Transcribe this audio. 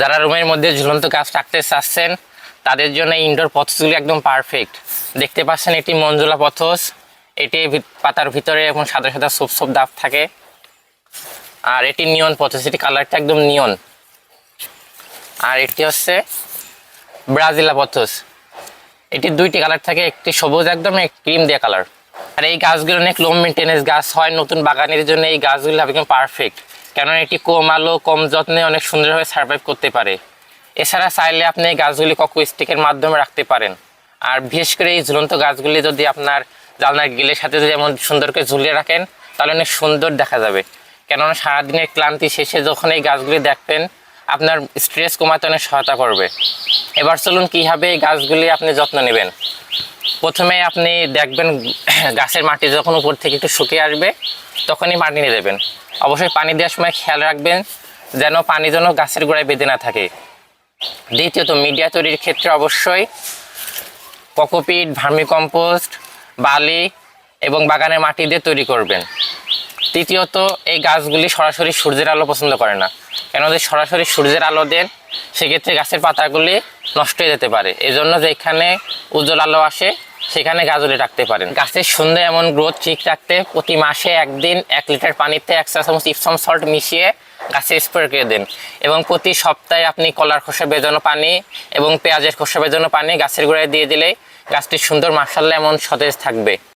যারা রুমের মধ্যে ঝুলন্ত গাছ রাখতে চাচ্ছেন তাদের জন্য ইনডোর পথসগুলি একদম পারফেক্ট। দেখতে পাচ্ছেন এটি মঞ্জুলা পথস, এটি পাতার ভিতরে এবং সাদা সাদা ছোপ ছোপ দাগ থাকে। আর এটি নিয়ন পথস, এটি কালারটা একদম নিয়ন। আর এটি হচ্ছে ব্রাজিলা পথস, এটি দুইটি কালার থাকে, একটি সবুজ একদম, একটি ক্রিম দেওয়া কালার। আর এই গাছগুলো অনেক লো মেনটেন্যান্স গাছ হয়, নতুন বাগানের জন্য এই গাছগুলো একদম পারফেক্ট, কেননা এটি কম আলো কম যত্নে অনেক সুন্দরভাবে সার্ভাইভ করতে পারে। এছাড়া চাইলে আপনি এই গাছগুলি কোকো স্টিকের মাধ্যমে রাখতে পারেন। আর বিশেষ করে এই ঝুলন্ত গাছগুলি যদি আপনার জানলার গ্রিলের সাথে যদি এমন সুন্দর করে ঝুলিয়ে রাখেন তাহলে অনেক সুন্দর দেখা যাবে, কেননা সারাদিনের ক্লান্তি শেষে যখন এই গাছগুলি দেখবেন আপনার স্ট্রেস কমাতে অনেক সহায়তা করবে। এবার চলুন কীভাবে এই গাছগুলি আপনি যত্ন নেবেন। প্রথমে আপনি দেখবেন গাছের মাটি যখন উপর থেকে একটু শুকিয়ে আসবে তখনই মাটি নিয়ে দেবেন। অবশ্যই পানি দেওয়ার সময় খেয়াল রাখবেন যেন পানি যেন গাছের গোড়ায় বেঁধে না থাকে। দ্বিতীয়ত, মিডিয়া তৈরির ক্ষেত্রে অবশ্যই কোকোপিট, ভার্মিকম্পোস্ট, বালি এবং বাগানের মাটি দিয়ে তৈরি করবেন। তৃতীয়ত, এই গাছগুলি সরাসরি সূর্যের আলো পছন্দ করে না, কেন যদি সরাসরি সূর্যের আলো দেন সেক্ষেত্রে গাছের পাতাগুলি নষ্ট হয়ে যেতে পারে। এজন্য যেখানে উজ্জ্বল আলো আসে সেখানে গাছগুলি রাখতে পারেন। গাছের সুন্দর এমন গ্রোথ ঠিক রাখতে প্রতি মাসে একদিন 1 লিটার পানিতে 1 চা চামচ ইপসম সল্ট মিশিয়ে গাছে স্প্রে করে দেন, এবং প্রতি সপ্তাহে আপনি কলার খোসা ভেজানো পানি এবং পেঁয়াজের খোসা ভেজানো পানি গাছের গোড়ায় দিয়ে দিলে গাছটি সুন্দর মাশাআল্লাহ এমন সতেজ থাকবে।